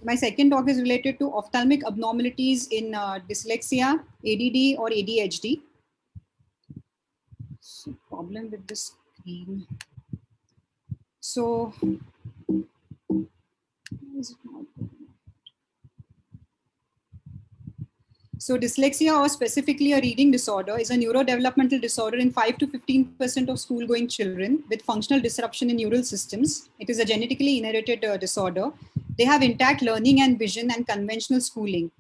My second talk is related to ophthalmic abnormalities in dyslexia, ADD, or ADHD. So, problem with the screen. So, is it not good? So dyslexia, or specifically a reading disorder, is a neurodevelopmental disorder in 5 to 15% of school-going children with functional disruption in neural systems. It is a genetically inherited disorder. They have intact learning and vision and conventional schooling.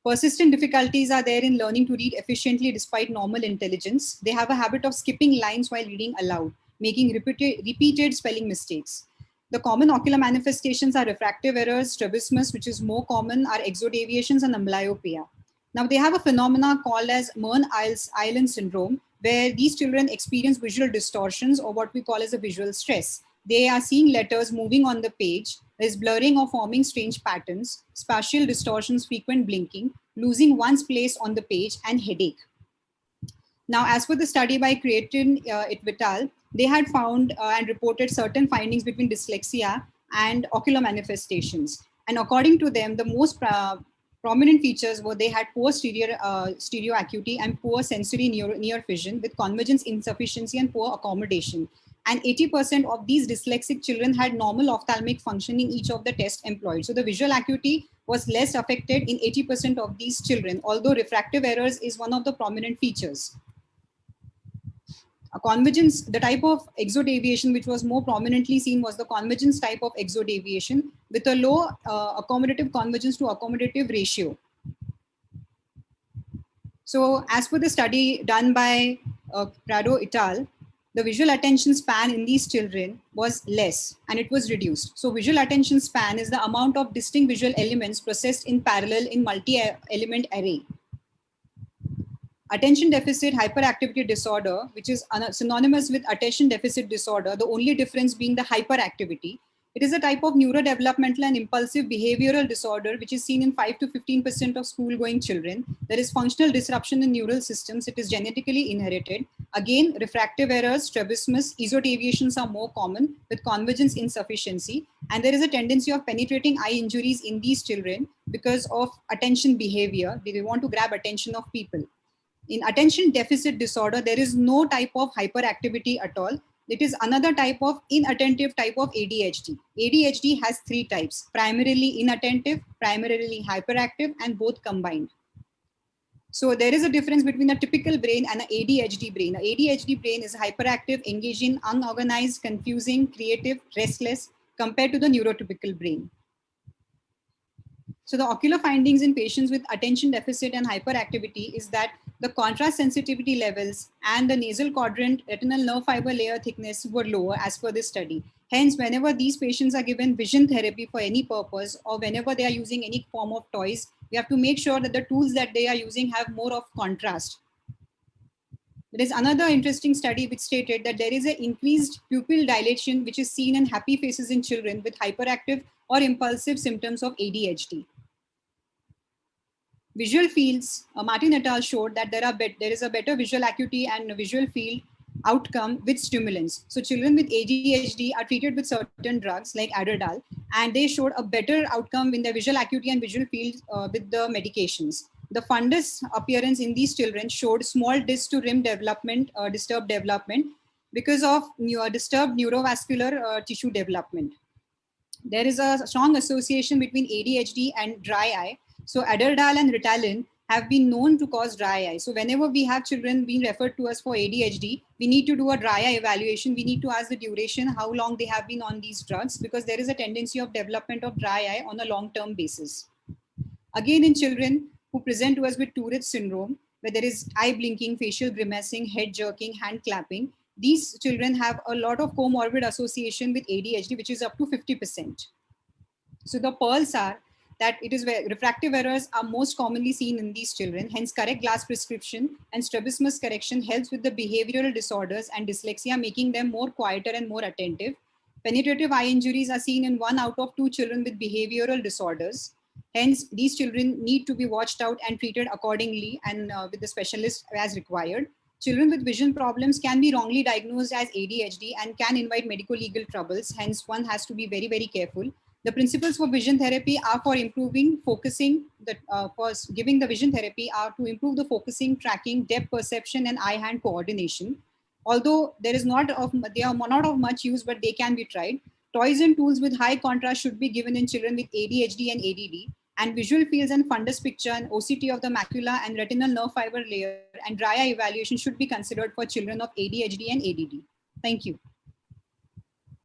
Persistent difficulties are there in learning to read efficiently despite normal intelligence. They have a habit of skipping lines while reading aloud, making repeated spelling mistakes. The common ocular manifestations are refractive errors, strabismus, which is more common, are exodeviations, and amblyopia. Now, they have a phenomena called as Mern-Island syndrome, where these children experience visual distortions, or what we call as a visual stress. They are seeing letters moving on the page. There's blurring or forming strange patterns, spatial distortions, frequent blinking, losing one's place on the page, and headache. Now, as per the study by Creatin et al., they had found and reported certain findings between dyslexia and ocular manifestations. And according to them, the most prominent features were they had poor stereo acuity and poor sensory near vision with convergence insufficiency and poor accommodation. And 80% of these dyslexic children had normal ophthalmic function in each of the tests employed. So the visual acuity was less affected in 80% of these children, although refractive errors is one of the prominent features. A convergence, the type of exodeviation which was more prominently seen was the convergence type of exodeviation with a low accommodative convergence to accommodative ratio. So as per the study done by Prado et al., the visual attention span in these children was less and it was reduced. So visual attention span is the amount of distinct visual elements processed in parallel in multi-element array. Attention deficit hyperactivity disorder, which is synonymous with attention deficit disorder, the only difference being the hyperactivity. It is a type of neurodevelopmental and impulsive behavioral disorder, which is seen in 5 to 15% of school-going children. There is functional disruption in neural systems. It is genetically inherited. Again, refractive errors, strabismus, exodeviations are more common with convergence insufficiency. And there is a tendency of penetrating eye injuries in these children because of attention behavior. They want to grab attention of people. In attention deficit disorder, there is no type of hyperactivity at all. It is another type of inattentive type of ADHD. ADHD has three types: primarily inattentive, primarily hyperactive, and both combined. So there is a difference between a typical brain and an ADHD brain. An ADHD brain is hyperactive, engaging, unorganized, confusing, creative, restless, compared to the neurotypical brain. So the ocular findings in patients with attention deficit and hyperactivity is that the contrast sensitivity levels and the nasal quadrant retinal nerve fiber layer thickness were lower as per this study. Hence, whenever these patients are given vision therapy for any purpose or whenever they are using any form of toys, we have to make sure that the tools that they are using have more of contrast. There is another interesting study which stated that there is an increased pupil dilation which is seen in happy faces in children with hyperactive or impulsive symptoms of ADHD. Visual fields, Martin et al. Showed that there is a better visual acuity and visual field outcome with stimulants. So children with ADHD are treated with certain drugs like Adderall, and they showed a better outcome in their visual acuity and visual field with the medications. The fundus appearance in these children showed small disc to rim development, disturbed development because of disturbed neurovascular tissue development. There is a strong association between ADHD and dry eye. So Adderall and Ritalin have been known to cause dry eye. So whenever we have children being referred to us for ADHD, we need to do a dry eye evaluation. We need to ask the duration, how long they have been on these drugs, because there is a tendency of development of dry eye on a long-term basis. Again, in children who present to us with Tourette syndrome, where there is eye blinking, facial grimacing, head jerking, hand clapping, these children have a lot of comorbid association with ADHD, which is up to 50%. So the pearls are that it is where refractive errors are most commonly seen in these children. Hence, correct glass prescription and strabismus correction helps with the behavioral disorders and dyslexia, making them more quieter and more attentive. Penetrative eye injuries are seen in 1 out of 2 children with behavioral disorders. Hence, these children need to be watched out and treated accordingly and with the specialist as required. Children with vision problems can be wrongly diagnosed as ADHD and can invite medico-legal troubles. Hence, one has to be very, very careful. The principles for vision therapy are for improving focusing, for giving the vision therapy are to improve the focusing, tracking, depth perception, and eye-hand coordination. Although they are not of much use, but they can be tried. Toys and tools with high contrast should be given in children with ADHD and ADD, and visual fields and fundus picture and OCT of the macula and retinal nerve fiber layer and dry eye evaluation should be considered for children of ADHD and ADD. Thank you.